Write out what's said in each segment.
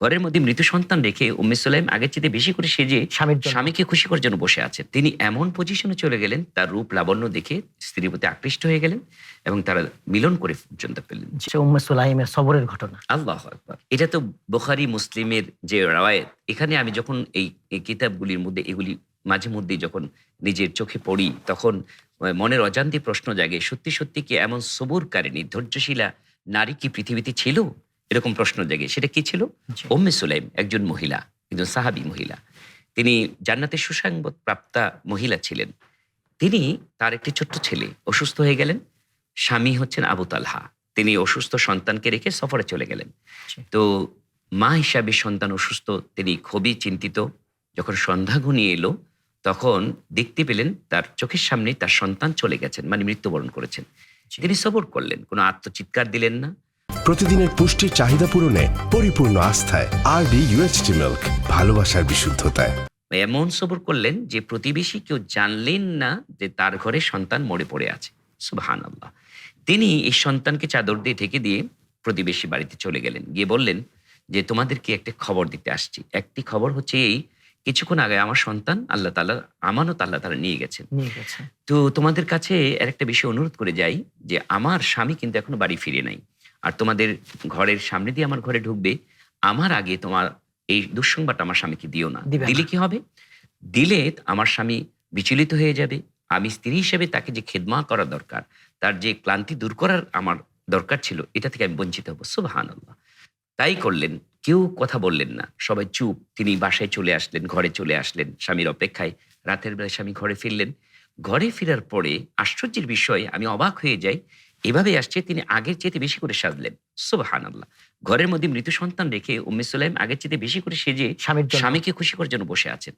ঘরের মধ্যে মৃত সন্তান রেখে উম্মে সুলাইম আগের চেয়ে বেশি করে সেজে স্বামীর জন্য। স্বামীকে খুশি করার জন্য বসে আছেন। তিনি এমন পজিশনে চলে গেলেন, তার রূপ লাবণ্য দেখে স্ত্রীর প্রতি আকৃষ্ট হয়ে গেলেন এবং তারা মিলন করে পর্যন্ত পেলেন। যে উম্মে সুলাইমের সবরের ঘটনা। আল্লাহু আকবার। এটা তো বুখারী মুসলিমের যে রাওয়ায়াত, এখানে আমি যখন এই কিতাবগুলির মধ্যে এগুলি মাঝে মধ্যেই যখন নিজের চোখে পড়ি, তখন মনের অজান্তে প্রশ্ন জাগে, সত্যি, সত্যি কি এমন সবুরকারিণী, ধৈর্যশীলা নারী কি পৃথিবীতে ছিল? এরকম প্রশ্ন জাগে। সেটা কি ছিল? জি। উম্মে সুলাইম একজন মহিলা, একজন সাহাবী মহিলা। তিনি জান্নাতের সুসংবাদ প্রাপ্তা মহিলা ছিলেন। তিনি, তার একটি ছোট্ট ছেলে অসুস্থ হয়ে গেলেন। স্বামী হচ্ছেন আবু তালহা। তিনি অসুস্থ সন্তানকে রেখে সফরে চলে গেলেন। জি। তো মা হিসাবে সন্তান অসুস্থ, তিনি খুবই চিন্তিত। যখন সন্ধ্যা ঘনিয়ে এলো, তখন দেখতে পেলেন তার চোখের সামনে তার সন্তান চলে গেছেন, মানে মৃত্যুবরণ করেছেন। তিনি সবর করলেন, কোনো আত্মচিৎকার দিলেন না। প্রতিদিনের পুষ্টির চাহিদা পূরণে পরিপূর্ণ আস্থায় আরডি ইউএচটি মিল্ক, ভালোবাসার বিশুদ্ধতায়। এমন সবর করলেন যে প্রতিবেশী কেউ জানলেন না যে তার ঘরে সন্তান মরে পড়ে আছে। সুবহানাল্লাহ। তিনি এই সন্তানকে চাদর দিয়ে ঢেকে দিয়ে প্রতিবেশী বাড়িতে চলে গেলেন। গিয়ে বললেন যে, তোমাদেরকে একটা খবর দিতে আসছি। একটি খবর হচ্ছে এই, কিছুক্ষণ আগে আমার সন্তান আল্লাহ তাআলার আমানত আল্লাহ তাআলা নিয়ে গেছেন। নিয়ে গেছে। তো তোমাদের কাছে আরেকটা বিষয় অনুরোধ করে যাই যে, আমার স্বামী কিন্তু এখনো বাড়ি ফিরে নাই। আর তোমাদের ঘরের সামনে দিয়ে আমার ঘরে ঢুকবে, আমার আগে তোমার এই দুঃসংবাদটা আমার স্বামীকে দিও না। দিবে না। দিলে কি হবে? দিলে আমার স্বামী বিচলিত হয়ে যাবে। আমি স্ত্রী হিসেবে তাকে যে খেদমা করা দরকার, তার যে ক্লান্তি দূর করার আমার দরকার ছিল, এটা থেকে আমি বঞ্চিত হব। সুবহানাল্লাহ। তাই করলেন। কেউ কথা বললেন না। সবাই চুপ। তিনি বাসায় চলে আসলেন, ঘরে চলে আসলেন স্বামীর অপেক্ষায়। রাতের বেলায় স্বামী ঘরে ফিরলেন। ঘরে ফেরার পরে আশ্চর্যের বিষয়, আমি অবাক হয়ে যাই। এভাবে আসছে, তিনি আগের চাইতে বেশি করে সাজলেন। সুবহানাল্লাহ। ঘরের মধ্যে মৃত সন্তান রেখে উম্মে সুলাইম আগের চাইতে বেশি করে সেজে স্বামীর জন্য। স্বামীকে খুশি করার জন্য বসে আছেন।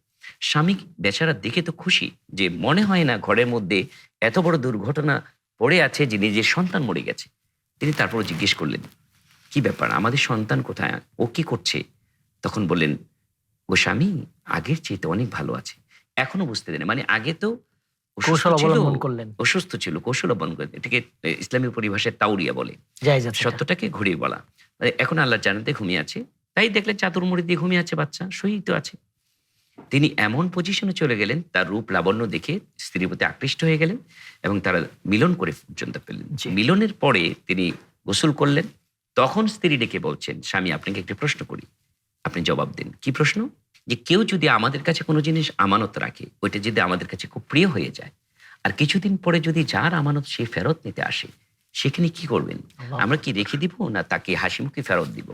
স্বামী বেচারা দেখে তো খুশি, যে মনে হয় না ঘরের মধ্যে এত বড় দুর্ঘটনা পড়ে আছে যে নিজের সন্তান মরে গেছে। তিনি তারপরও জিজ্ঞেস করলেন, কি ব্যাপার, আমাদের সন্তান কোথায়, ও কি করছে? তখন বললেন, ও স্বামী আগের চেয়ে অনেক ভালো আছে। এখনো বুঝতে দেন, মানে আগে তো অসুস্থ কৌশল ছিল, অবলম্বন করলেন। অসুস্থ ছিল, কৌশল অবলম্বন করলেন। এটাকে ইসলামী পরিভাষায় তাউরিয়া বলে, জায়েজ আছে এটা। সত্যটাকে ঘুরিয়ে বলা। এখন আল্লাহর জান্নাতে ঘুমিয়ে আছে, তাই দেখলেন চাদর মুড়ি দিয়ে ঘুমিয়ে আছে বাচ্চা, সহিত আছে। তিনি এমন পজিশনে চলে গেলেন, তার রূপ লাবণ্য দেখে স্ত্রীর প্রতি আকৃষ্ট হয়ে গেলেন এবং তারা মিলন করে পর্যন্ত পেলেন। জি। মিলনের পরে তিনি গোসল করলেন। তখন স্ত্রী ডেকে বলছেন, স্বামী আপনাকে একটি প্রশ্ন করি, আপনি জবাব দিন। কি প্রশ্ন? যে কেউ যদি আমাদের কাছে কোনো জিনিস আমানত রাখে, ওইটা যদি আমাদের কাছে খুব প্রিয় হয়ে যায়, আর কিছুদিন পরে যদি যার আমানত সে ফেরত নিতে আসে, সেখানে কি করবেন? আল্লাহ। আমরা কি রেখে দিব, না তাকে হাসিমুখে ফেরত দিব?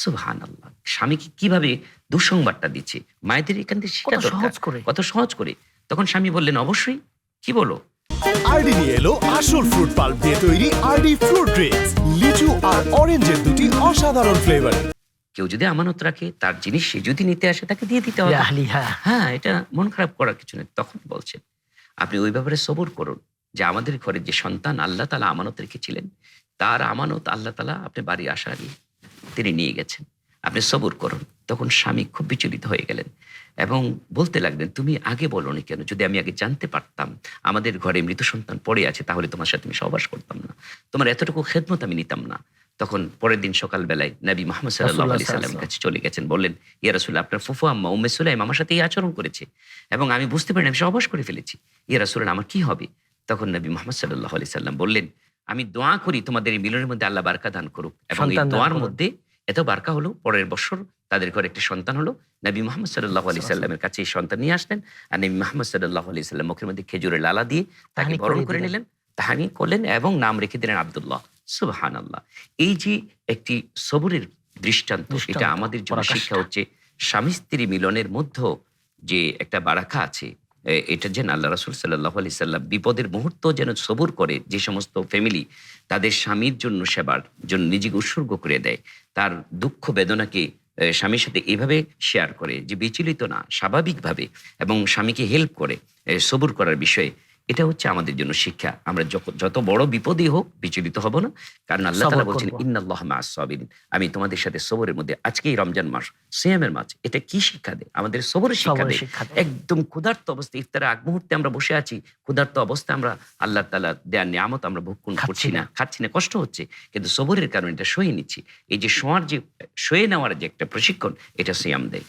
সুবহানাল্লাহ। স্বামীকে কিভাবে দুঃসংবাদটা দিচ্ছে, মায়েদের এখান থেকে শেখা কত দরকার। সহজ করে। কত সহজ করে। তখন স্বামী বললেন, অবশ্যই। কি বলো? আরডি নিয়ে এলো আসল ফ্রুট পাল্প দিয়ে তৈরি আরডি ফ্রুট ড্রিঙ্কস, লিচু আর অরেঞ্জের দুটি অসাধারণ ফ্লেভার। কেউ যদি আমানত রাখে, তার জিনিস সে যদি নিতে আসে, তাকে দিয়ে দিতে হবে। আহলিহা। হ্যাঁ, এটা মন খারাপ করার কিছু নেই। তখন বলছেন, আপনি ওই ব্যাপারে সবর করুন যে আমাদের ঘরে যে সন্তান আল্লাহ তাআলা আমানত রেখেছিলেন, তার আমানত আল্লাহ তাআলা আপনি বাড়ি আসার আগে তিনি নিয়ে গেছেন। আপনি সবর করুন। তখন স্বামী খুব বিচলিত হয়ে গেলেন এবং বলতে লাগলেন, তুমি আগে বলোনি কেন? যদি আমি আগে জানতে পারতাম আমাদের ঘরে মৃত সন্তান পড়ে আছে, তাহলে তোমার সাথে আমি সহবাস করতাম না, তোমার এতটুকু খেদমত আমি নিতাম না। তখন পরের দিন সকালবেলায় নবী মুহাম্মদ সাল্লাল্লাহু আলাইহি সাল্লামের কাছে চলে গেছেন। বললেন, ইয়া রাসূলুল্লাহ, আপনার ফুফু আম্মা উম্মে সুলাইম আমার সাথে এই আচরণ করেছে এবং আমি বুঝতে পারিনি, আমি সহবাস করে ফেলেছি। ইয়া রাসূলুল্লাহ, আমার কি হবে? তখন নবী মুহাম্মদ সাল্লাল্লাহু আলাইহি সাল্লাম বললেন, আমি দোয়া করি তোমাদের এই মিলনের মধ্যে আল্লাহ বারকা দান করুক। এবং এই সন্তান দান দোয়ার করুন। মধ্যে এত বারকা হলো, পরের বছর তাদের ঘরে একটি সন্তান হলো। নবী মুহাম্মদ সাল্লাল্লাহু আলাইহি সাল্লামের কাছে এই সন্তান নিয়ে আসলেন। আর নবী মুহাম্মদ সাল্লাল্লাহু আলাইহি সাল্লাম মুখের মধ্যে খেজুরের লালা দিয়ে তাকে তাহনিক বরণ করিয়ে করে দিলেন। নিলেন, তাহনিক করলেন এবং নাম রেখে দিলেন আব্দুল্লাহ। সুবহানাল্লাহ। এই যে একটি সবরের দৃষ্টান্ত, এটা আমাদের জন্য পরাকাষ্ঠা। শিক্ষা হচ্ছে, স্বামী স্ত্রী মিলনের মধ্যে যে একটা বারাকা আছে, এটা যেন আল্লাহ রাসূল সাল্লাল্লাহু আলাইহি সাল্লাম বিপদের মুহূর্ত যেন সবর করে, যে সমস্ত ফ্যামিলি তাদের স্বামীর জন্য সেবার জন্য নিজেকে উৎসর্গ করে দেয়, তার দুঃখ বেদনাকে স্বামীর সাথে এভাবে শেয়ার করে যে বিচলিত না, স্বাভাবিকভাবে, এবং স্বামীকে হেল্প করে সবর করার বিষয়ে, এটা হচ্ছে আমাদের জন্য শিক্ষা। আমরা যত বড় বিপদই হোক বিচলিত হব না, কারণ আল্লাহ সবর তাআলা বলছেন করব। ইন্নাল্লাহা মা'আস সাবিরিন, আমি তোমাদের সাথে সবরের মধ্যে। আজকেই রমজান মাস, সিয়ামের মাস, এটা কি শিক্ষা দেয়? আমাদের সবরের শিক্ষা সবরের দেয়। শিক্ষা দেয়। একদম ক্ষুধার্ত অবস্থায়, ইফতারের আগ মুহূর্তে আমরা বসে আছি, ক্ষুধার্ত অবস্থায় আমরা আল্লাহ তাআলা দেয়ার নিয়ামত আমরা ভোগ করছি না, খাচ্ছি না, কষ্ট হচ্ছে, কিন্তু সবরের কারণে এটা সয়ে নিচ্ছি। এই যে সয়ে নেওয়ার যে একটা প্রশিক্ষণ, এটা সিয়াম দেয়।